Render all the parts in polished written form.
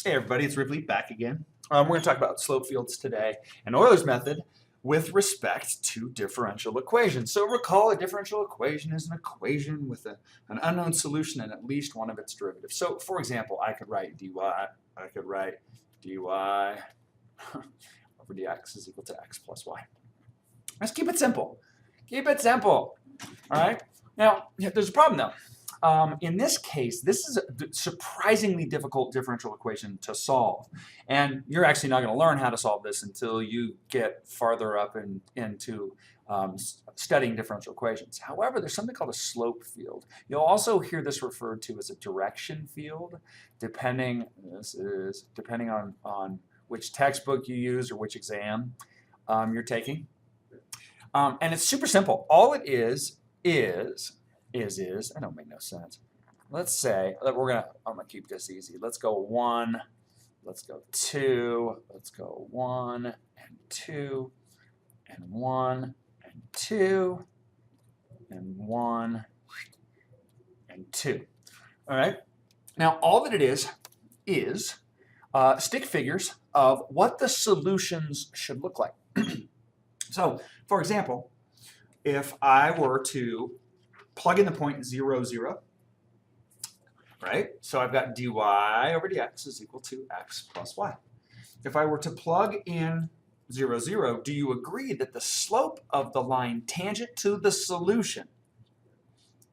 Hey everybody, it's Ripley back again. We're going to talk about slope fields today and Euler's method with respect to differential equations. So recall a differential equation is an equation with an unknown solution and at least one of its derivatives. So for example, I could write dy over dx is equal to x plus y. Let's keep it simple. Keep it simple. All right. Now, there's a problem though. In this case, this is a surprisingly difficult differential equation to solve. And you're actually not going to learn how to solve this until you get farther up into studying differential equations. However, there's something called a slope field. You'll also hear this referred to as a direction field, depending on which textbook you use or which exam you're taking. And it's super simple. All it is, I don't make no sense. Let's say that I'm gonna keep this easy. Let's go 1, let's go 2, let's go 1 and 2 and 1 and 2 and 1 and 2. All right. Now all that it is stick figures of what the solutions should look like. So, for example, if I were to plug in the point 0, 0, right? So I've got dy over dx is equal to x plus y. If I were to plug in 0, 0, do you agree that the slope of the line tangent to the solution,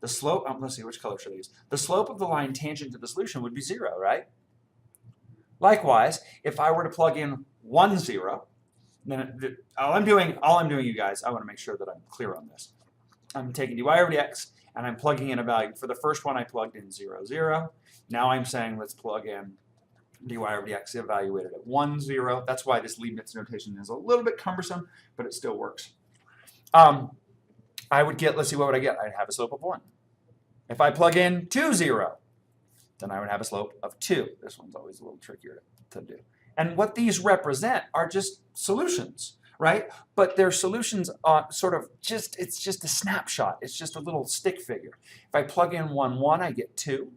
the slope, let's see, which color should I use? The slope of the line tangent to the solution would be 0, right? Likewise, if I were to plug in 1, 0, then all I'm doing, you guys, I want to make sure that I'm clear on this. I'm taking dy over dx, and I'm plugging in a value. For the first one, I plugged in 0, 0. Now I'm saying let's plug in dy over dx evaluated at 1, 0. That's why this Leibniz notation is a little bit cumbersome, but it still works. I would get, let's see, what would I get? I'd have a slope of 1. If I plug in 2, 0, then I would have a slope of 2. This one's always a little trickier to do. And what these represent are just solutions, right? But their solutions are sort of it's just a snapshot. It's just a little stick figure. If I plug in 1, 1, I get 2.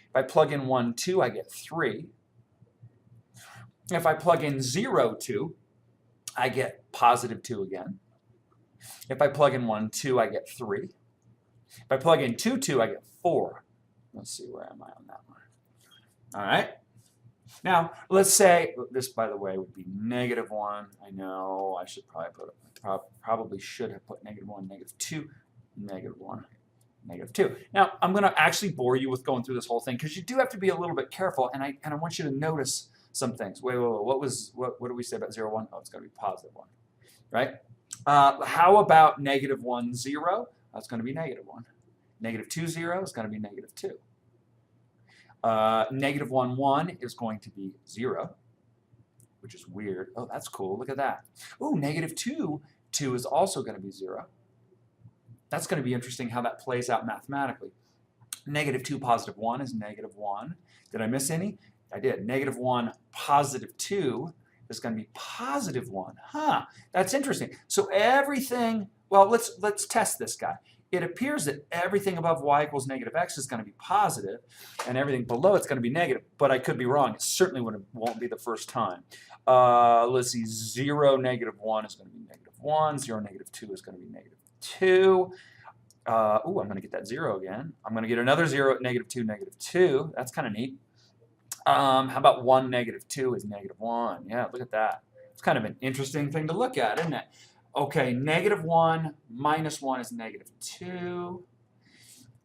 If I plug in 1, 2, I get 3. If I plug in 0, 2, I get positive 2 again. If I plug in 1, 2, I get 3. If I plug in 2, 2, I get 4. Let's see, where am I on that one? All right. Now, let's say, this, by the way, would be negative 1. I know I should probably should have put negative 1, negative 2, negative 1, negative 2. Now, I'm going to actually bore you with going through this whole thing because you do have to be a little bit careful, and I want you to notice some things. Wait, what did we say about 0, 1? Oh, it's going to be positive 1, right? How about negative 1, 0? That's going to be negative 1. Negative 2, 0 is going to be negative 2. Negative 1, 1 is going to be 0, which is weird. Oh, that's cool. Look at that. Oh, negative 2, 2 is also going to be 0. That's going to be interesting how that plays out mathematically. Negative 2, positive 1 is negative 1. Did I miss any? I did. Negative 1, positive 2 is going to be positive 1. Huh, that's interesting. So everything, well, let's test this guy. It appears that everything above y equals negative x is going to be positive, and everything below it's going to be negative, but I could be wrong. It certainly won't be the first time. Let's see, 0, negative 1 is going to be negative 1. 0, negative 2 is going to be negative 2. I'm going to get that 0 again. I'm going to get another 0 at negative 2, negative 2. That's kind of neat. How about 1, negative 2 is negative 1? Yeah, look at that. It's kind of an interesting thing to look at, isn't it? Okay, negative 1 minus 1 is negative 2.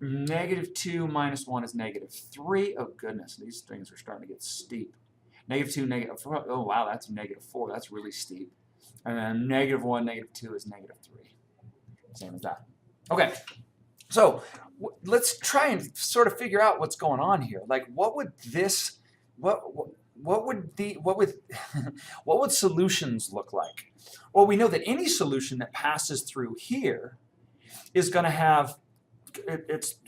Negative 2 minus 1 is negative 3. Oh, goodness, these things are starting to get steep. Negative 2, negative 4. Oh, wow, that's negative 4. That's really steep. And then negative 1, negative 2 is negative 3. Same as that. Okay, so let's try and sort of figure out what's going on here. Like, what would solutions look like? Well, we know that any solution that passes through here is going to have, it's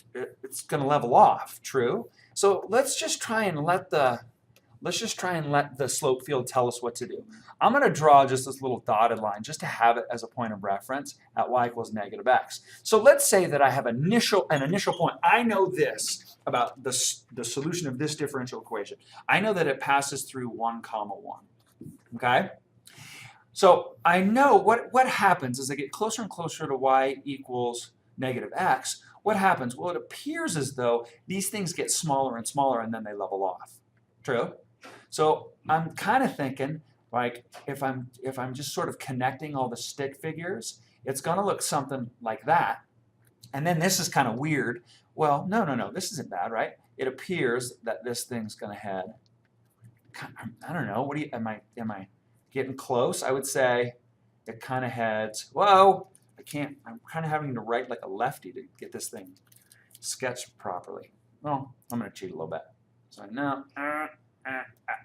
going to level off, true? So let's just try and let the let's just try and let the slope field tell us what to do. I'm going to draw just this little dotted line just to have it as a point of reference at y equals negative x. So let's say that I have an initial point. I know this about the solution of this differential equation. I know that it passes through 1, 1. Okay? So I know what happens as I get closer and closer to y equals negative x. What happens? Well, it appears as though these things get smaller and smaller and then they level off. True? So I'm kind of thinking, like, if I'm just sort of connecting all the stick figures, it's going to look something like that. And then this is kind of weird. Well, no, this isn't bad, right? It appears that this thing's going to head, I don't know, am I getting close? I would say it kind of heads, whoa, I'm kind of having to write like a lefty to get this thing sketched properly. Well, I'm going to cheat a little bit. So now,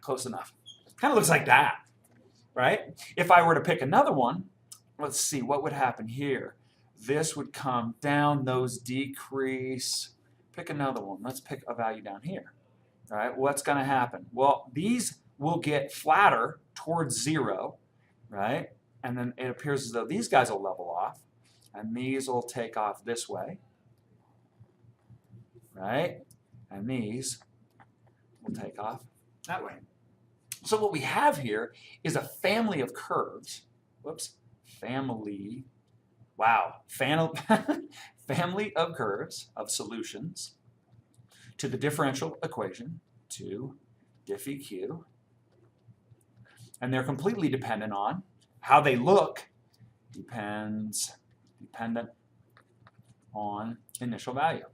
close enough. Kind of looks like that, right? If I were to pick another one, let's see, what would happen here? This would come down, those decrease. Pick another one. Let's pick a value down here. All right, what's going to happen? Well, these will get flatter towards 0, right? And then it appears as though these guys will level off, and these will take off this way, right? And these will take off that way. So what we have here is a family of curves. Whoops, family. Wow, family of curves, of solutions to the differential equation, to diff EQ. And they're completely dependent on how they look, dependent on initial value.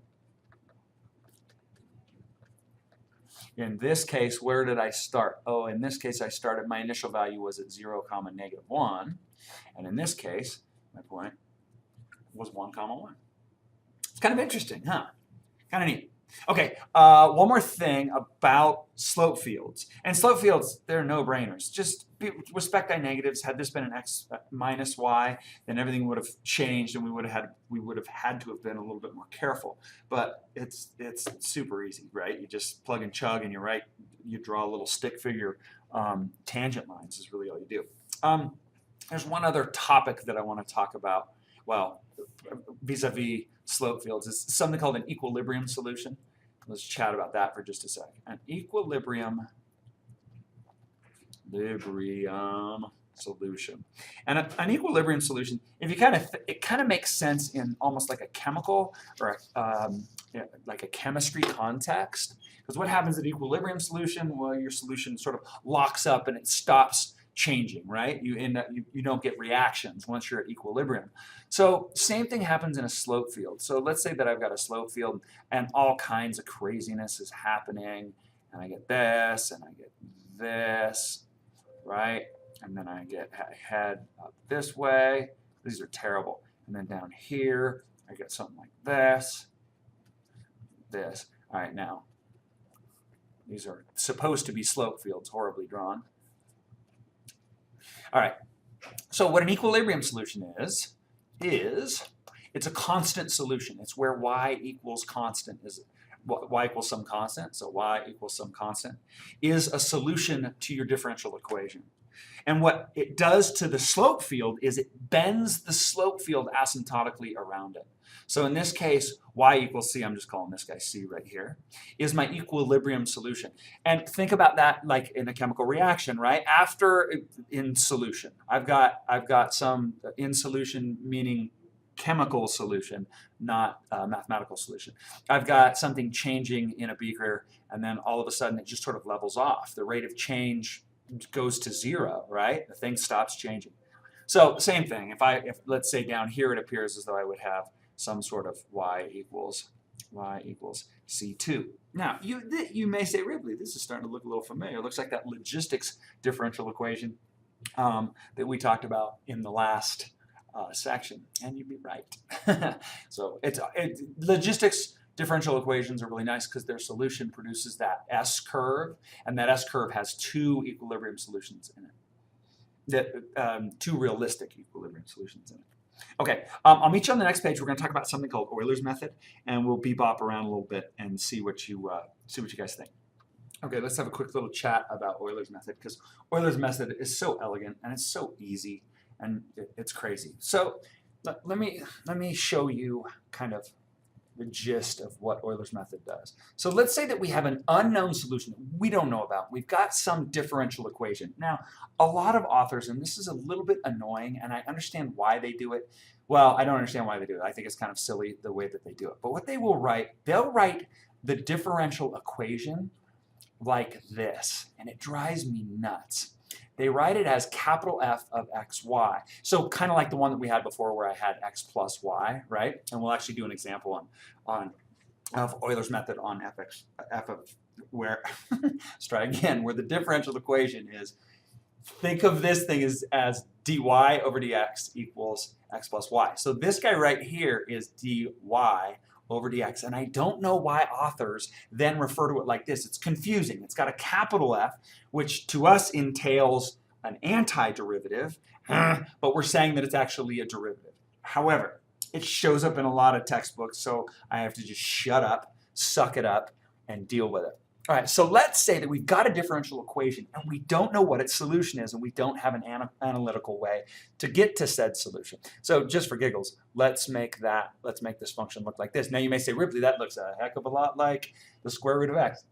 In this case, where did I start? Oh, in this case, I started, my initial value was at 0, negative 1. And in this case, my point was 1, 1. It's kind of interesting, huh? Kind of neat. Okay, one more thing about slope fields. And slope fields, they're no-brainers. Just respect I negatives. Had this been an x minus y, then everything would have changed, and we would have had to have been a little bit more careful. But it's super easy, right? You just plug and chug, and you draw a little stick figure. Tangent lines is really all you do. There's one other topic that I want to talk about. Well, vis-a-vis slope fields, is something called an equilibrium solution. Let's chat about that for just a sec. An equilibrium solution. And an equilibrium solution, if you it kind of makes sense in almost like a chemical or like a chemistry context. Because what happens in equilibrium solution? Well, your solution sort of locks up and it stops changing, right? You don't get reactions once you're at equilibrium. So same thing happens in a slope field. So let's say that I've got a slope field and all kinds of craziness is happening, and I get this and I get this, right? And then I head up this way. These are terrible. And then down here I get something like this. All right, now these are supposed to be slope fields, horribly drawn. All right, so what an equilibrium solution is it's a constant solution. It's where y equals constant, y equals some constant, so y equals some constant, is a solution to your differential equation. And what it does to the slope field is it bends the slope field asymptotically around it. So in this case, y equals c, I'm just calling this guy c right here, is my equilibrium solution. And think about that like in a chemical reaction, right? After in solution, I've got some in solution, meaning chemical solution, not mathematical solution. I've got something changing in a beaker, and then all of a sudden it just sort of levels off. The rate of change goes to 0, right? The thing stops changing. So same thing. If let's say down here it appears as though I would have some sort of y equals c2. Now you may say, Ripley, this is starting to look a little familiar. It looks like that logistics differential equation that we talked about in the last section, and you'd be right. So logistics differential equations are really nice because their solution produces that S curve, and that S curve has 2 equilibrium solutions in it. 2 realistic equilibrium solutions in it. Okay, I'll meet you on the next page. We're going to talk about something called Euler's method, and we'll bebop around a little bit and see what you guys think. Okay, let's have a quick little chat about Euler's method, because Euler's method is so elegant and it's so easy and it's crazy. So let me show you kind of the gist of what Euler's method does. So let's say that we have an unknown solution that we don't know about. We've got some differential equation. Now, a lot of authors, and this is a little bit annoying, and I understand why they do it. Well, I don't understand why they do it. I think it's kind of silly the way that they do it. But what they will write, they'll write the differential equation like this, and it drives me nuts. They write it as capital F of xy. So kind of like the one that we had before where I had x plus y, right? And we'll actually do an example of Euler's method on f of where, let's try again, where the differential equation is, think of this thing as dy over dx equals x plus y. So this guy right here is dy over dx, and I don't know why authors then refer to it like this. It's confusing. It's got a capital F, which to us entails an antiderivative, but we're saying that it's actually a derivative. However, it shows up in a lot of textbooks, so I have to just shut up, suck it up, and deal with it. All right, so let's say that we've got a differential equation and we don't know what its solution is, and we don't have an analytical way to get to said solution. So just for giggles, let's make this function look like this. Now you may say, Ripley, that looks a heck of a lot like the square root of x.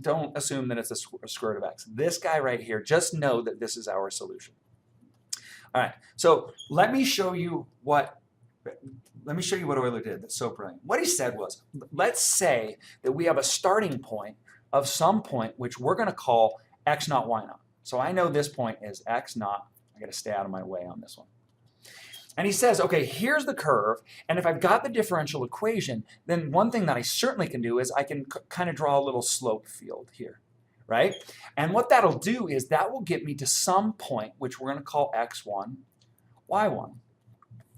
Don't assume that it's a square root of x. This guy right here, just know that this is our solution. All right, so let me show you what Euler did that's so brilliant. What he said was, let's say that we have a starting point of some point which we're going to call x naught, y naught. So I know this point is x naught. I got to stay out of my way on this one. And he says, okay, here's the curve, and if I've got the differential equation, then one thing that I certainly can do is I can kind of draw a little slope field here, right? And what that'll do is that will get me to some point which we're going to call x1, y1.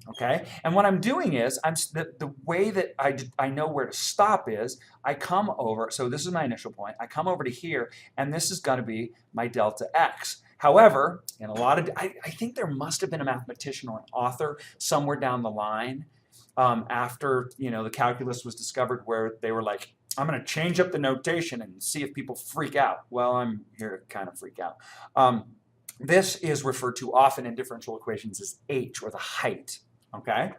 Okay, and what I'm doing is, the way that I know where to stop is, I come over, so this is my initial point, I come over to here, and this is going to be my delta x. However, in a lot of, I think there must have been a mathematician or an author somewhere down the line after, the calculus was discovered, where they were like, I'm going to change up the notation and see if people freak out. Well, I'm here to kind of freak out. This is referred to often in differential equations as h, or the height. Okay?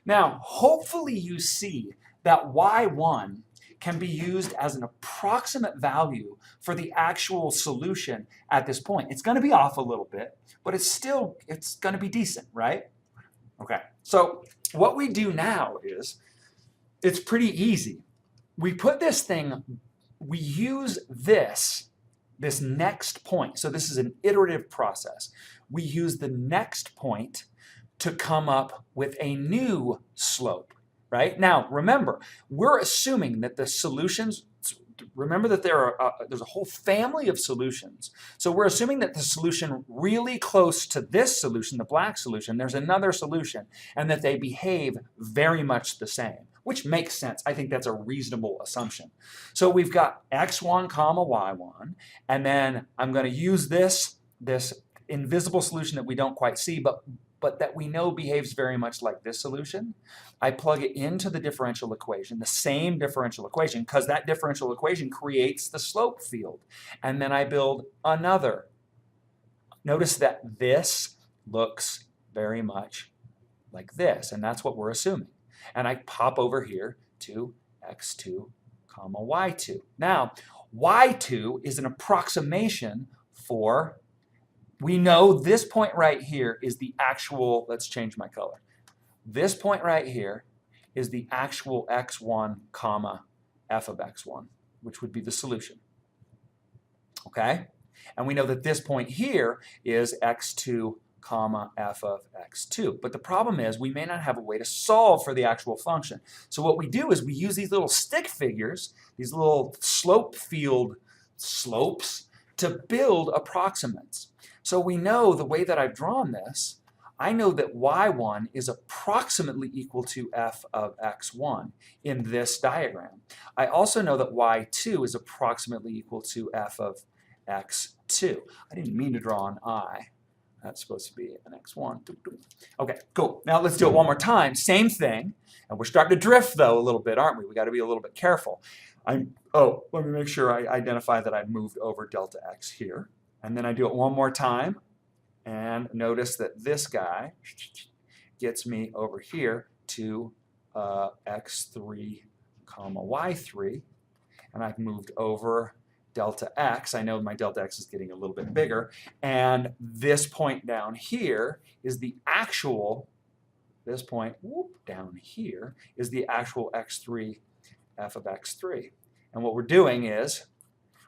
Now, hopefully you see that y1 can be used as an approximate value for the actual solution at this point. It's going to be off a little bit, but it's going to be decent, right? Okay, so what we do now is, it's pretty easy. We put this thing, we use this next point. So this is an iterative process. We use the next point to come up with a new slope, right? Now, remember, we're assuming that the solutions, remember that there's a whole family of solutions. So we're assuming that the solution really close to this solution, the black solution, there's another solution, and that they behave very much the same, which makes sense. I think that's a reasonable assumption. So we've got x1 comma y1, and then I'm going to use this invisible solution that we don't quite see, but that we know behaves very much like this solution. I plug it into the differential equation, the same differential equation, because that differential equation creates the slope field. And then I build another. Notice that this looks very much like this, and that's what we're assuming. And I pop over here to x2 comma y2. Now, y2 is an approximation for, we know this point right here is the actual, let's change my color. This point right here is the actual x1 comma f of x1, which would be the solution. Okay? And we know that this point here is x2 comma f of x2. But the problem is we may not have a way to solve for the actual function. So what we do is we use these little stick figures, these little slope field slopes, to build approximates. So we know the way that I've drawn this, I know that y1 is approximately equal to f of x1 in this diagram. I also know that y2 is approximately equal to f of x2. I didn't mean to draw an I. That's supposed to be an x1. Okay, cool. Now let's do it one more time. Same thing. And we're starting to drift, though, a little bit, aren't we? We got to be a little bit careful. let me make sure I identify that I moved over delta x here. And then I do it one more time. And notice that this guy gets me over here to x3 comma y3. And I've moved over delta x. I know my delta x is getting a little bit bigger. And this point down here is the actual, this point down here is the actual x3 f of x3. And what we're doing is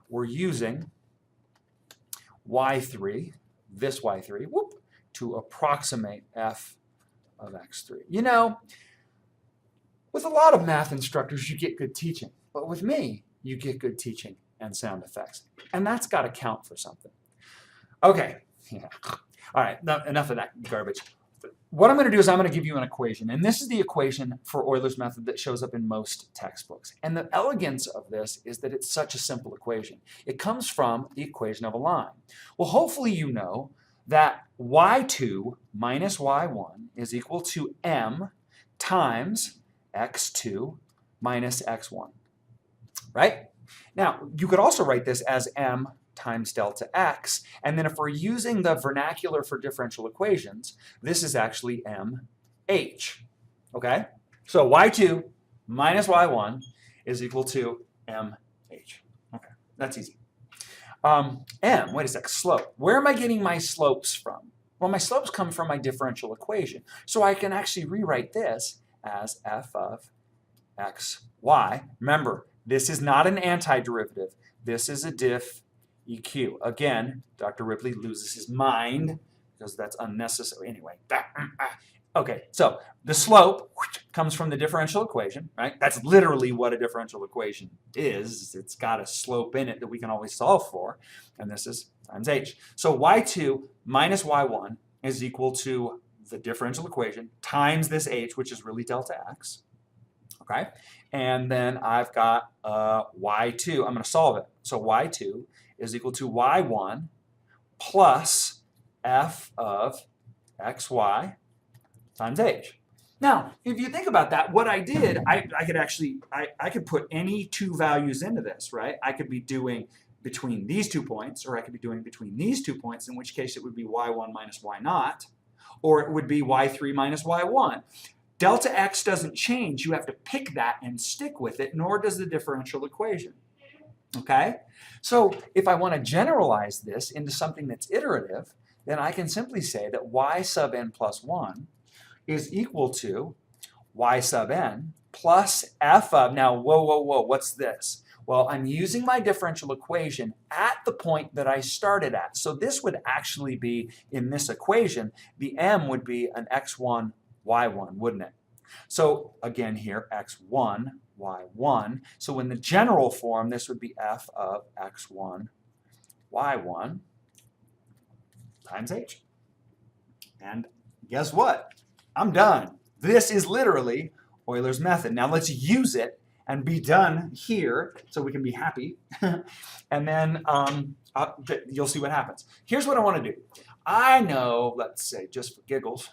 we're using y3, this y3, to approximate f of x3. You know, with a lot of math instructors, you get good teaching. But with me, you get good teaching and sound effects. And that's got to count for something. Okay, yeah. All right, enough of that garbage. What I'm going to do is I'm going to give you an equation. And this is the equation for Euler's method that shows up in most textbooks. And the elegance of this is that it's such a simple equation. It comes from the equation of a line. Well, hopefully you know that y2 minus y1 is equal to m times x2 minus x1. Right? Now, you could also write this as m times delta x, and then if we're using the vernacular for differential equations, this is actually mh. Okay? So y2 minus y1 is equal to mh. Okay, that's easy. Wait a sec, slope. Where am I getting my slopes from? Well, my slopes come from my differential equation. So I can actually rewrite this as f of xy. Remember, this is not an antiderivative. This is a diff EQ. Again, Dr. Ripley loses his mind because that's unnecessary. Anyway, okay, so the slope comes from the differential equation, right? That's literally what a differential equation is. It's got a slope in it that we can always solve for, and this is times h. So y2 minus y1 is equal to the differential equation times this h, which is really delta x. Okay, and then I've got y2. I'm going to solve it. So y2 is equal to y1 plus f of xy times h. Now, if you think about that, what I did, I could actually, I could put any two values into this, right? I could be doing between these 2 points, or I could be doing between these 2 points, in which case it would be y1 minus y naught, or it would be y3 minus y1. Delta x doesn't change. You have to pick that and stick with it, nor does the differential equation. Okay? So if I want to generalize this into something that's iterative, then I can simply say that y sub n plus 1 is equal to y sub n plus f of, now whoa, what's this? Well, I'm using my differential equation at the point that I started at. So this would actually be, in this equation, the m would be an x1, y1, wouldn't it? So again here, x1, y1. So in the general form, this would be f of x1, y1 times h. And guess what? I'm done. This is literally Euler's method. Now let's use it and be done here so we can be happy. And then you'll see what happens. Here's what I want to do. I know, let's say, just for giggles,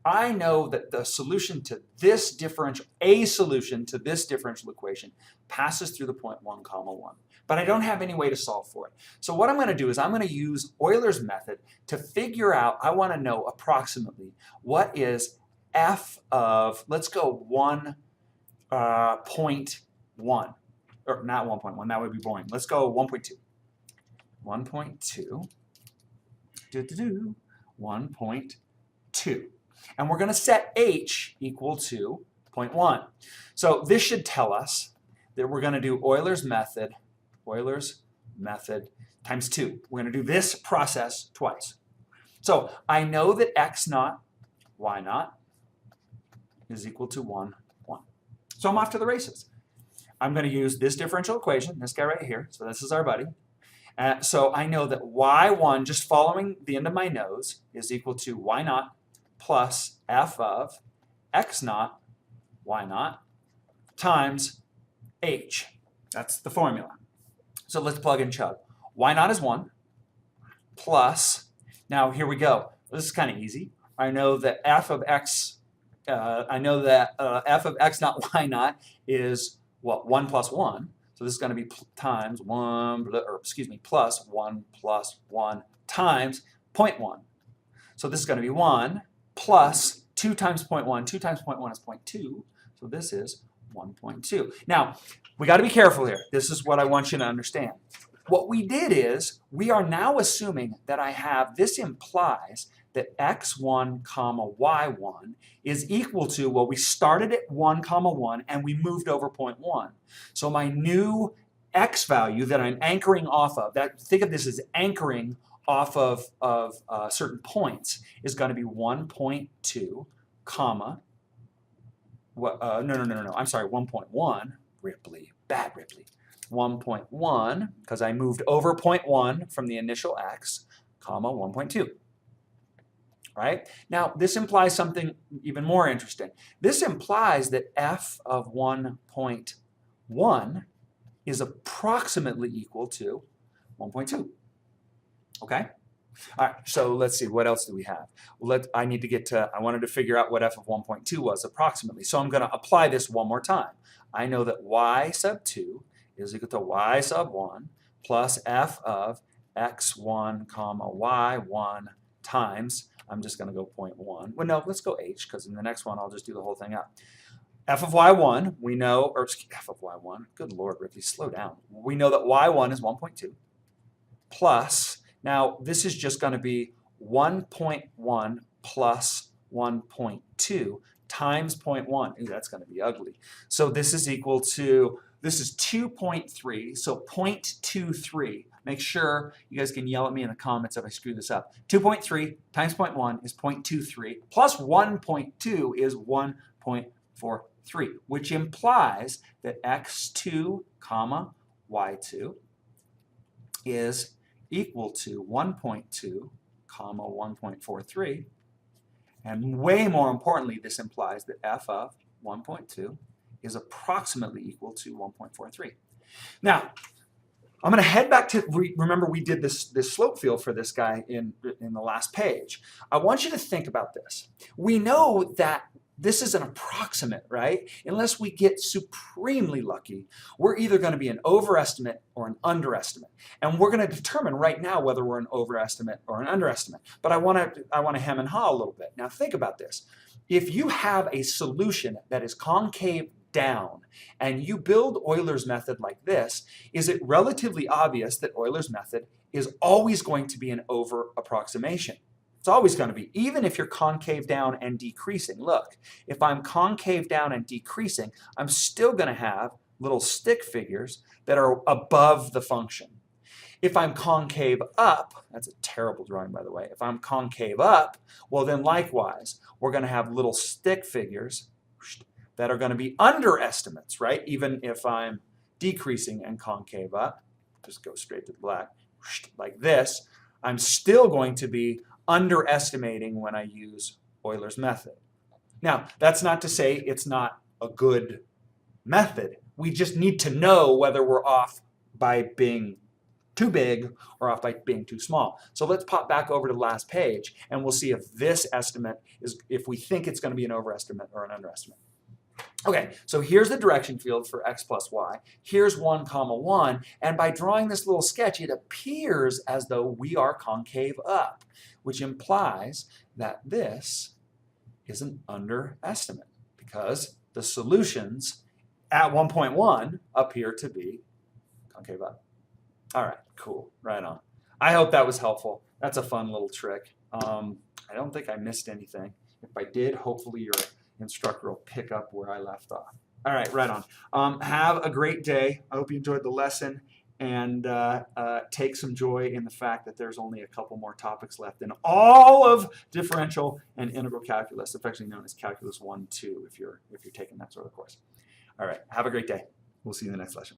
I know that the solution to this differential, a solution to this differential equation passes through the point 1, comma 1. But I don't have any way to solve for it. So what I'm going to do is I'm going to use Euler's method to figure out, I want to know approximately what is f of, let's go 1.1, or not 1.1, that would be boring. Let's go 1.2. 1.2, 1.2. And we're going to set h equal to 0.1. So this should tell us that we're going to do Euler's method times 2. We're going to do this process twice. So I know that x naught, y naught is equal to 1, 1. So I'm off to the races. I'm going to use this differential equation, this guy right here. So this is our buddy. So I know that y1, just following the end of my nose, is equal to y naught plus f of x naught, y naught, times h. That's the formula. So let's plug and chug. Y naught is 1 plus, now here we go. This is kind of easy. I know that f of x naught, y naught is well, 1 plus 1. So this is going to be times 1, or excuse me, plus 1 times 0.1. So this is going to be 1 plus 2 times 0.1. 2 times 0.1 is 0.2. So this is 1.2. Now, we got to be careful here. This is what I want you to understand. What we did is we are now assuming that I have, this implies that x1 comma y1 is equal to, well, we started at 1 comma 1 and we moved over 0.1. So my new x value that I'm anchoring off of, think of this as anchoring off of certain points, is going to be 1.2 comma, no, I'm sorry, 1.1, Ripley, bad Ripley, 1.1, because I moved over 0.1 from the initial x, comma 1.2. Right? Now, this implies something even more interesting. This implies that f of 1.1 is approximately equal to 1.2. Okay? All right, so let's see, what else do we have? I wanted to figure out what f of 1.2 was approximately. So I'm going to apply this one more time. I know that y sub 2 is equal to y sub 1 plus f of x1 comma y1 times, I'm just going to go 0.1. Well, no, let's go h, because in the next one I'll just do the whole thing up. F of y1, we know, or f of y1, good Lord, Ripley, slow down. We know that y1 is 1.2 plus, now this is just going to be 1.1 plus 1.2 times 0.1. Ooh, that's going to be ugly. So this is equal to, this is 2.3, so 0.23. Make sure you guys can yell at me in the comments if I screw this up. 2.3 times 0.1 is 0.23, plus 1.2 is 1.43, which implies that x2 comma y2 is equal to 1.2 comma 1.43. And way more importantly, this implies that f of 1.2 is approximately equal to 1.43. Now, I'm going to head back to, remember we did this slope field for this guy in the last page. I want you to think about this. We know that this is an approximate, right? Unless we get supremely lucky, we're either going to be an overestimate or an underestimate. And we're going to determine right now whether we're an overestimate or an underestimate. But I want to hem and haw a little bit. Now think about this. If you have a solution that is concave down and you build Euler's method like this, is it relatively obvious that Euler's method is always going to be an over approximation? It's always going to be, even if you're concave down and decreasing. Look, if I'm concave down and decreasing, I'm still going to have little stick figures that are above the function. If I'm concave up, that's a terrible drawing by the way, if I'm concave up, well then likewise, we're going to have little stick figures that are going to be underestimates, right? Even if I'm decreasing and concave up, just go straight to the black, like this, I'm still going to be underestimating when I use Euler's method. Now, that's not to say it's not a good method. We just need to know whether we're off by being too big or off by being too small. So let's pop back over to the last page and we'll see if this estimate is, if we think it's going to be an overestimate or an underestimate. Okay, so here's the direction field for x plus y. Here's 1 comma 1, and by drawing this little sketch, it appears as though we are concave up, which implies that this is an underestimate because the solutions at 1.1 appear to be concave up. All right, cool, right on. I hope that was helpful. That's a fun little trick. I don't think I missed anything. If I did, hopefully your instructor will pick up where I left off. All right, right on. Have a great day. I hope you enjoyed the lesson and take some joy in the fact that there's only a couple more topics left in all of differential and integral calculus, affectionately known as calculus 1, 2, if you're taking that sort of course. All right, have a great day. We'll see you in the next lesson.